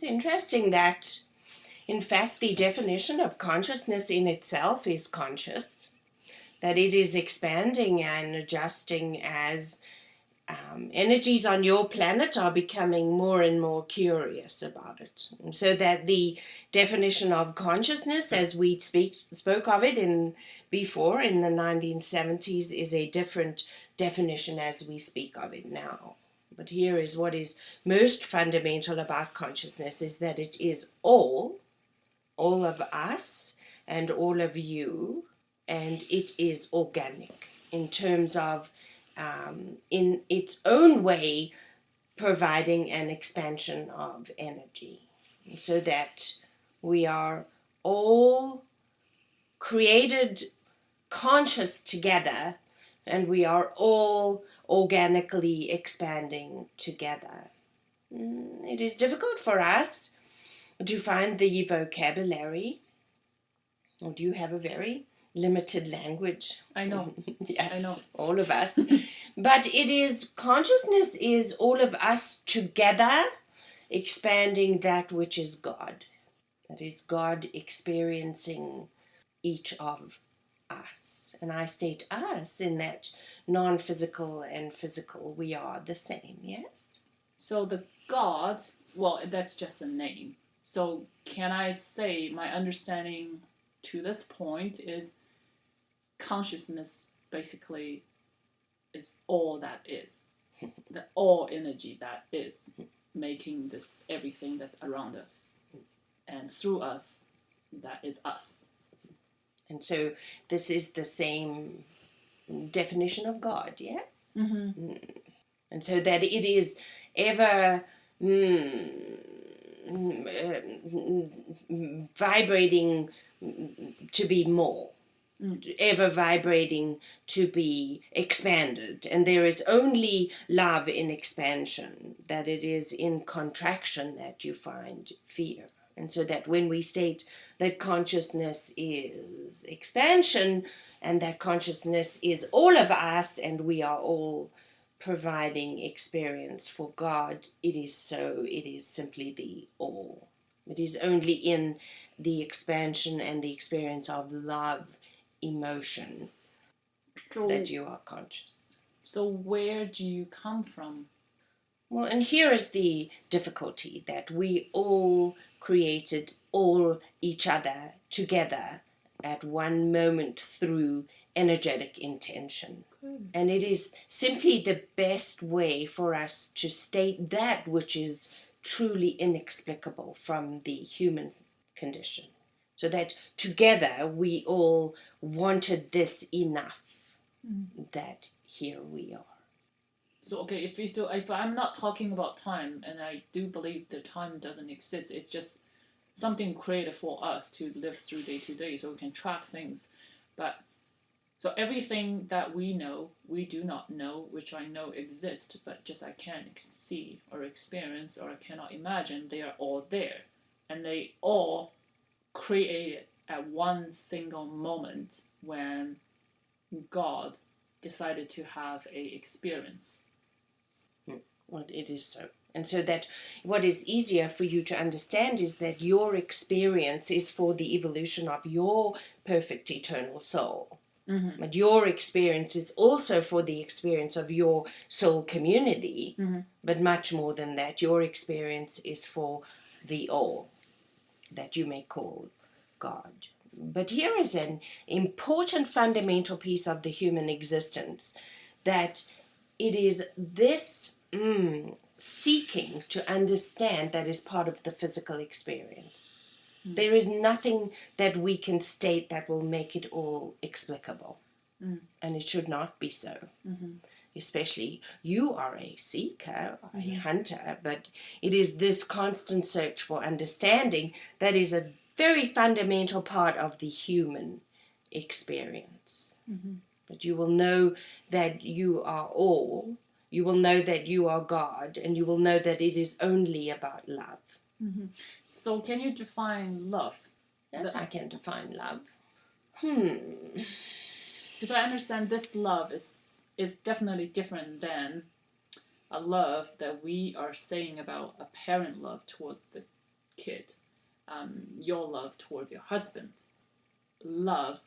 It's interesting that, in fact, the definition of consciousness in itself is conscious, that it is expanding and adjusting as energies on your planet are becoming more and more curious about it. And so that the definition of consciousness, as we spoke of it before in the 1970s, is a different definition as we speak of it now. But here is what is most fundamental about consciousness, is that it is all of us and all of you, and it is organic in terms of in its own way providing an expansion of energy, so that we are all created conscious together, and we are all organically expanding together. It is difficult for us to find the vocabulary. Do you have a very limited language? I know. Yes, I know. all of us. But consciousness is all of us together expanding that which is God. That is God experiencing each of us. And I state us in that non-physical and physical, we are the same, yes? So the God, well, that's just a name. So can I say my understanding to this point is consciousness basically is all that is, the all energy that is making this everything that's around us, and through us, that is us. And so this is the same definition of God, yes? Mm-hmm. And so that it is ever vibrating to be more, ever vibrating to be expanded. And there is only love in expansion, that it is in contraction that you find fear. And so that when we state that consciousness is expansion, and that consciousness is all of us, and we are all providing experience for God, it is so. It is simply the all. It is only in the expansion and the experience of love, emotion, that you are conscious. So where do you come from? Well, and here is the difficulty, that we all created all each other together at one moment through energetic intention. And it is simply the best way for us to state that which is truly inexplicable from the human condition. So that together we all wanted this enough, that here we are. So okay, if I'm not talking about time, and I do believe that time doesn't exist, it's just something created for us to live through day to day, so we can track things. But so everything that we know, we do not know, which I know exist, but just I can't see or experience or I cannot imagine, they are all there. And they all created at one single moment when God decided to have a experience. Well, it is so. And so that what is easier for you to understand is that your experience is for the evolution of your perfect eternal soul. Mm-hmm. But your experience is also for the experience of your soul community. Mm-hmm. But much more than that, your experience is for the all that you may call God. But here is an important fundamental piece of the human existence, that it is this seeking to understand that is part of the physical experience. Mm. There is nothing that we can state that will make it all explicable. Mm. And it should not be so. Mm-hmm. Especially you are a seeker, a hunter, but it is this constant search for understanding that is a very fundamental part of the human experience. Mm-hmm. But you will know that you are all. You will know that you are God, and you will know that it is only about love. Mm-hmm. So can you define love? Yes, I can define love. Because I understand this love is definitely different than a love that we are saying about a parent love towards the kid, your love towards your husband, love.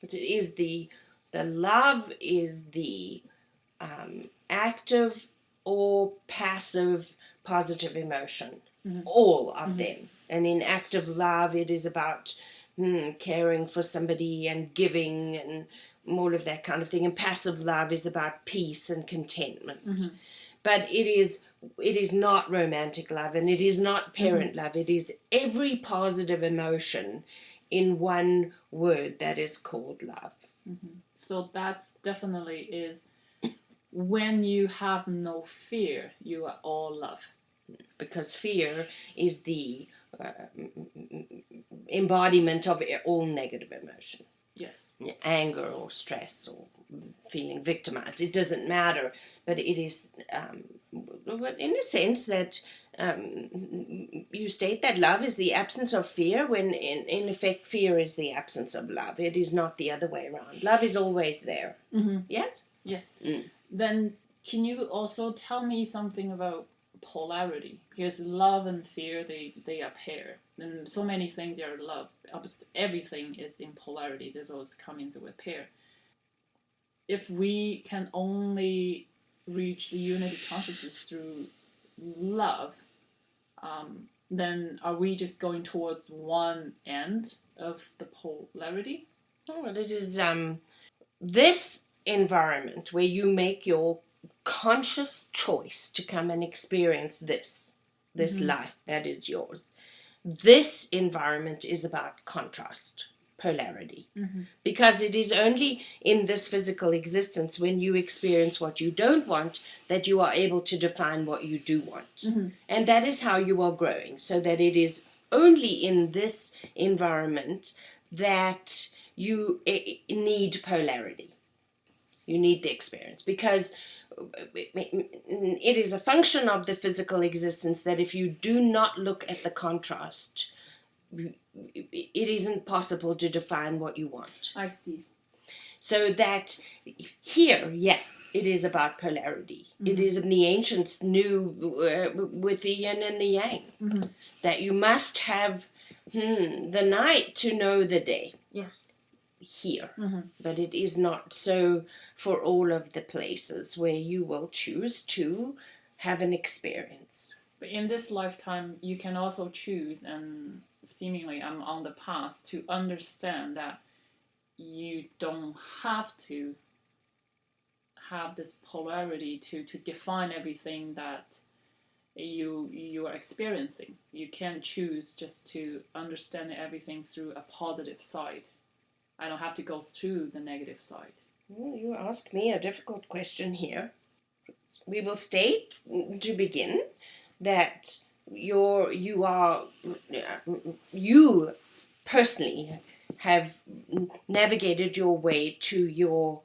But it is the love is the active or passive positive emotion, all of them. And in active love, it is about caring for somebody and giving and all of that kind of thing. And passive love is about peace and contentment. But it is not romantic love, and it is not parent love. It is every positive emotion in one word that is called love. So that's definitely is when you have no fear, you are all love. Because fear is the embodiment of all negative emotion. Yes. Anger or stress or feeling victimized. It doesn't matter, but it is in a sense that you state that love is the absence of fear, when in effect fear is the absence of love. It is not the other way around. Love is always there. Yes? Yes. Then can you also tell me something about polarity? Because love and fear, they are pair. And so many things are love. Everything is in polarity. There's always comings with pair. If we can only reach the unity consciousness through love, then are we just going towards one end of the polarity? Oh, well, it is this environment where you make your conscious choice to come and experience this life that is yours. This environment is about contrast, polarity, because it is only in this physical existence, when you experience what you don't want, that you are able to define what you do want. And that is how you are growing, so that it is only in this environment that you need polarity. You need the experience, because it is a function of the physical existence that if you do not look at the contrast, it isn't possible to define what you want. I see. So that here, yes, it is about polarity. It is, in the ancients knew with the yin and the yang, that you must have the night to know the day. Yes. Here, but it is not so for all of the places where you will choose to have an experience. But in this lifetime, you can also choose, and seemingly I'm on the path to understand that you don't have to have this polarity to define everything that you are experiencing. You can choose just to understand everything through a positive side. I don't have to go through the negative side. Well, you ask me a difficult question here. We will state to begin that you personally have navigated your way to your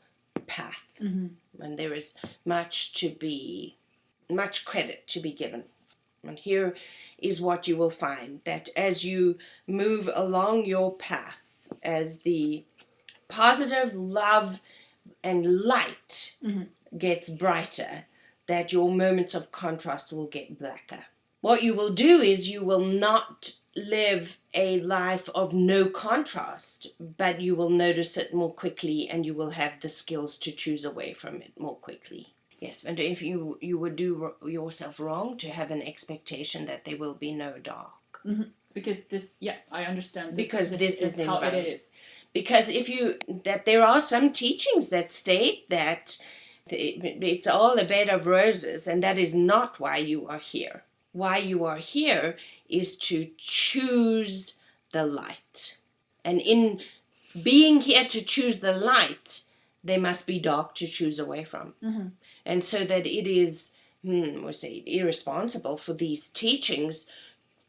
path, and there is much credit to be given. And here is what you will find, that as you move along your path, as the positive love and light gets brighter, that your moments of contrast will get blacker. What you will do is you will not live a life of no contrast, but you will notice it more quickly, and you will have the skills to choose away from it more quickly. Yes, and if you would do yourself wrong to have an expectation that there will be no dark. Because I understand. This is how it is. Because there are some teachings that state that it's all a bed of roses, and that is not why you are here. Why you are here is to choose the light. And in being here to choose the light, there must be dark to choose away from. And so that it is, irresponsible for these teachings,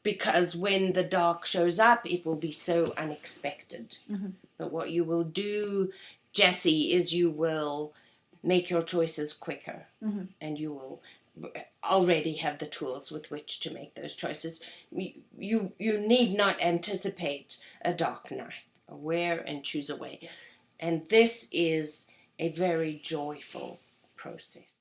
because when the dark shows up, it will be so unexpected. But what you will do, Jessie, is you will make your choices quicker, and you will already have the tools with which to make those choices. You need not anticipate a dark night. Aware and choose away. Yes. And this is a very joyful process.